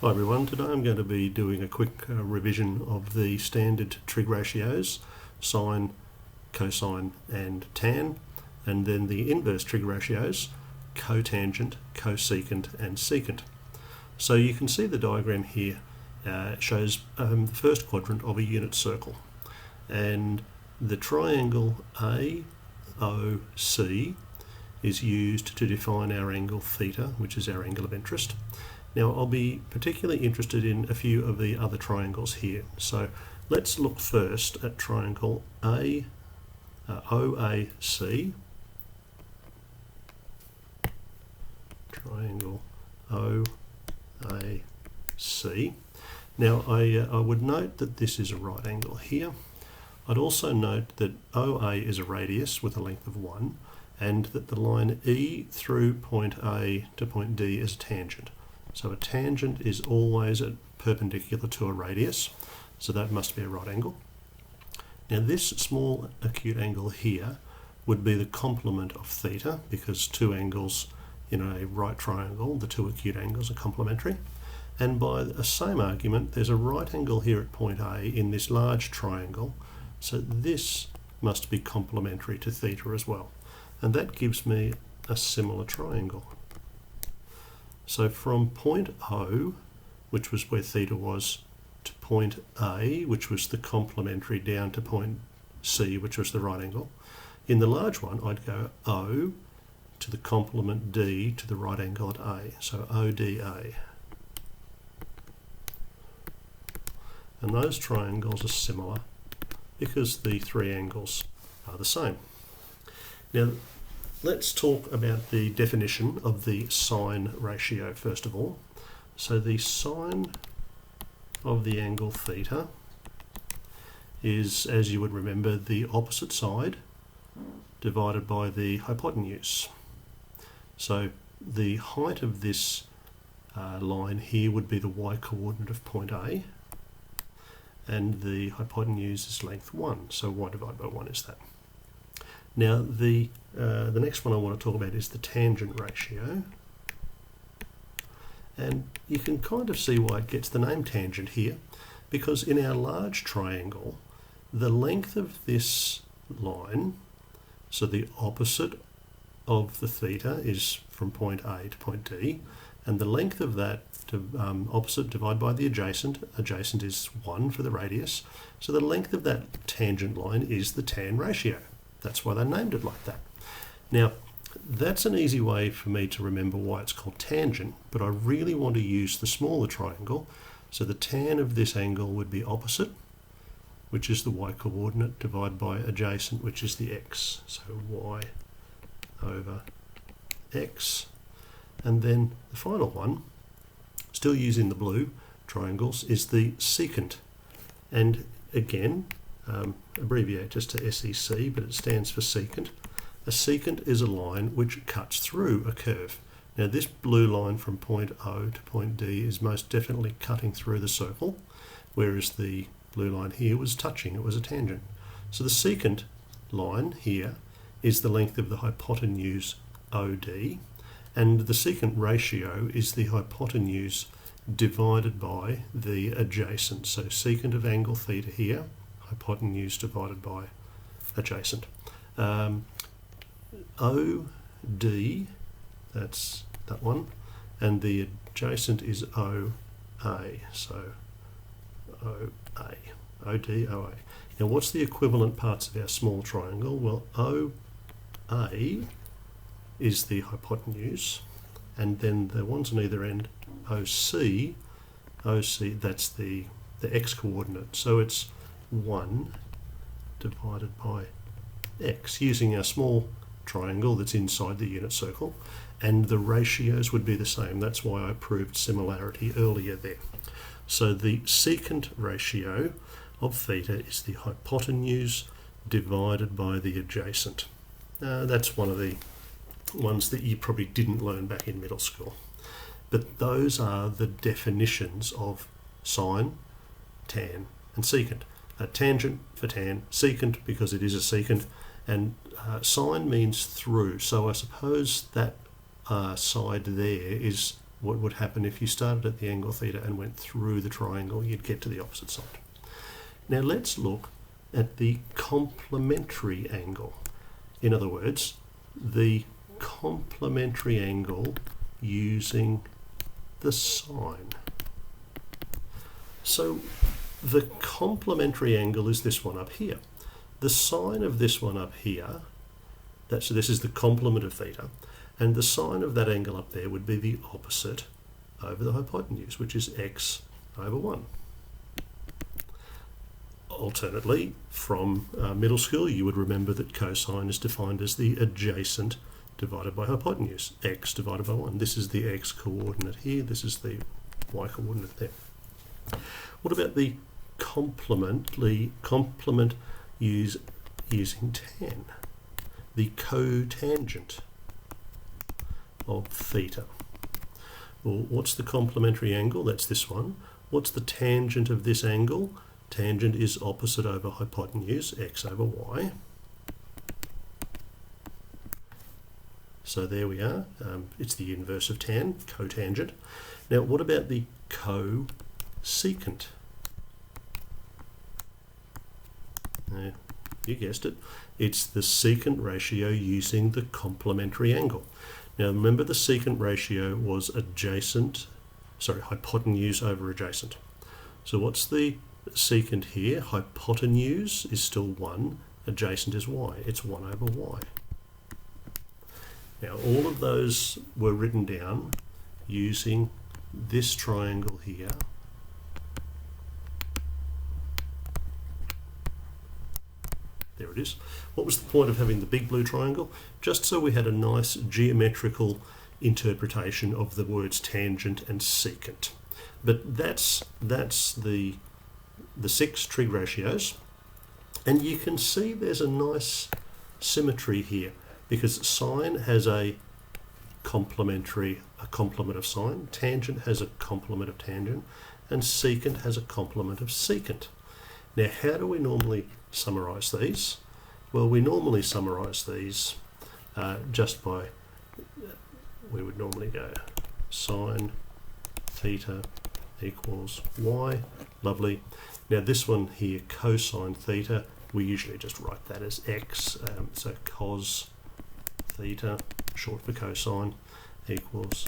Hi everyone, today I'm going to be doing a quick revision of the standard trig ratios, sine, cosine and tan, and then the inverse trig ratios, cotangent, cosecant and secant. So you can see the diagram here shows the first quadrant of a unit circle, and the triangle AOC is used to define our angle theta, which is our angle of interest. Now I'll be particularly interested in a few of the other triangles here. So let's look first at triangle OAC. Triangle OAC. Now I would note that this is a right angle here. I'd also note that OA is a radius with a length of 1, and that the line E through point A to point D is a tangent. So a tangent is always perpendicular to a radius, so that must be a right angle. Now this small acute angle here would be the complement of theta, because two angles in a right triangle, the two acute angles, are complementary. And by the same argument, there's a right angle here at point A in this large triangle, so this must be complementary to theta as well. And that gives me a similar triangle. So from point O, which was where theta was, to point A, which was the complementary, down to point C, which was the right angle. In the large one, I'd go O to the complement D to the right angle at A, so ODA. And those triangles are similar because the three angles are the same. Now, let's talk about the definition of the sine ratio first of all. So the sine of the angle theta is, as you would remember, the opposite side divided by the hypotenuse. So the height of this line here would be the y-coordinate of point A, and the hypotenuse is length 1, so y divided by 1 is that. Now the next one I want to talk about is the tangent ratio, and you can kind of see why it gets the name tangent here, because in our large triangle the length of this line, so the opposite of the theta, is from point A to point D, and the length of that opposite divided by the adjacent is 1 for the radius, so the length of that tangent line is the tan ratio. That's why they named it like that. Now, that's an easy way for me to remember why it's called tangent, but I really want to use the smaller triangle. So the tan of this angle would be opposite, which is the y-coordinate, divided by adjacent, which is the x. So y over x. And then the final one, still using the blue triangles, is the secant. And again, abbreviate just to SEC, but it stands for secant. A secant is a line which cuts through a curve. Now this blue line from point O to point D is most definitely cutting through the circle, whereas the blue line here was touching, it was a tangent. So the secant line here is the length of the hypotenuse OD, and the secant ratio is the hypotenuse divided by the adjacent. So secant of angle theta here, hypotenuse divided by adjacent. OD, that's that one, and the adjacent is OA, so OA, OD, OA. Now what's the equivalent parts of our small triangle? Well, OA is the hypotenuse, and then the ones on either end, OC, that's the x coordinate, so it's 1 divided by x, using our small triangle that's inside the unit circle, and the ratios would be the same. That's why I proved similarity earlier there. So the secant ratio of theta is the hypotenuse divided by the adjacent. That's one of the ones that you probably didn't learn back in middle school. But those are the definitions of sine, tan and secant. Tangent for tan, secant because it is a secant, and sine means through. So I suppose that side there is what would happen if you started at the angle theta and went through the triangle, you'd get to the opposite side. Now let's look at the complementary angle. In other words, the complementary angle using the sine. So the complementary angle is this one up here. The sine of this one up here, so this is the complement of theta, and the sine of that angle up there would be the opposite over the hypotenuse, which is x over 1. Alternately, from middle school, you would remember that cosine is defined as the adjacent divided by hypotenuse, x divided by 1. This is the x coordinate here, this is the y coordinate there. What about the complement using tan? The cotangent of theta. Well, what's the complementary angle? That's this one. What's the tangent of this angle? Tangent is opposite over hypotenuse, x over y. So there we are. It's the inverse of tan, cotangent. Now, what about the cosecant? You guessed it. It's the secant ratio using the complementary angle. Now, remember the secant ratio was hypotenuse over adjacent. So what's the secant here? Hypotenuse is still 1, adjacent is y. It's 1 over y. Now, all of those were written down using this triangle here. There it is. What was the point of having the big blue triangle? Just so we had a nice geometrical interpretation of the words tangent and secant. But that's the 6 trig ratios. And you can see there's a nice symmetry here because sine has a complement of sine, tangent has a complement of tangent, and secant has a complement of secant. Now, how do we normally summarise these? Well, we normally summarise these just by, we would normally go sine theta equals y. Lovely. Now this one here, cosine theta, we usually just write that as x, so cos theta, short for cosine, equals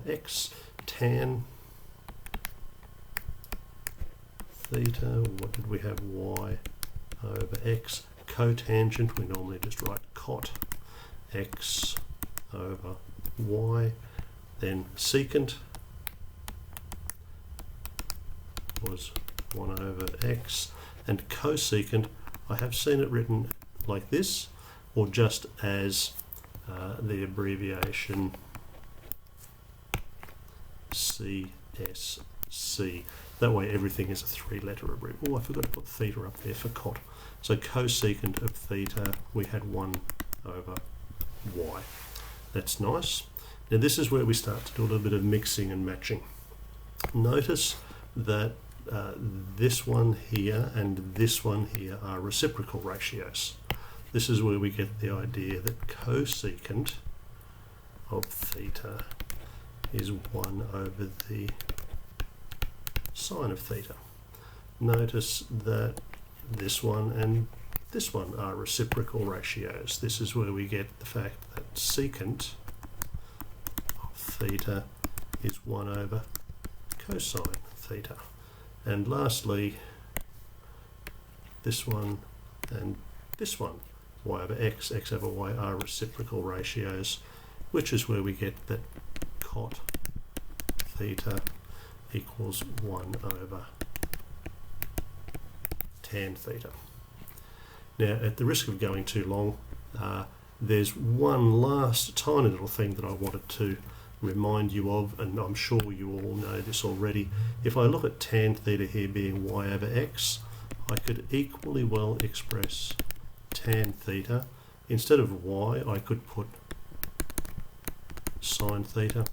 x. Tan theta, what did we have, y over x. Cotangent, we normally just write cot x over y. Then secant was 1 over x, and cosecant, I have seen it written like this, or just as the abbreviation CSC. That way everything is a 3-letter abbreviation. Oh, I forgot to put theta up there for cot. So cosecant of theta, we had 1 over y. That's nice. Now this is where we start to do a little bit of mixing and matching. Notice that this one here and this one here are reciprocal ratios. This is where we get the idea that cosecant of theta is 1 over the sine of theta. Notice that this one and this one are reciprocal ratios. This is where we get the fact that secant of theta is 1 over cosine theta. And lastly, this one and this one, y over x, x over y, are reciprocal ratios, which is where we get that cot theta equals 1 over tan theta. Now, at the risk of going too long, there's one last tiny little thing that I wanted to remind you of, and I'm sure you all know this already. If I look at tan theta here being y over x, I could equally well express tan theta. Instead of y, I could put sine theta.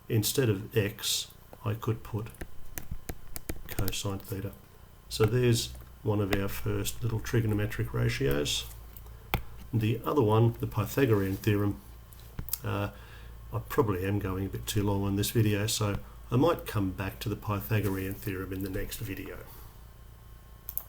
Instead of x, I could put cosine theta. So there's one of our first little trigonometric ratios. The other one, the Pythagorean theorem, I probably am going a bit too long on this video, so I might come back to the Pythagorean theorem in the next video.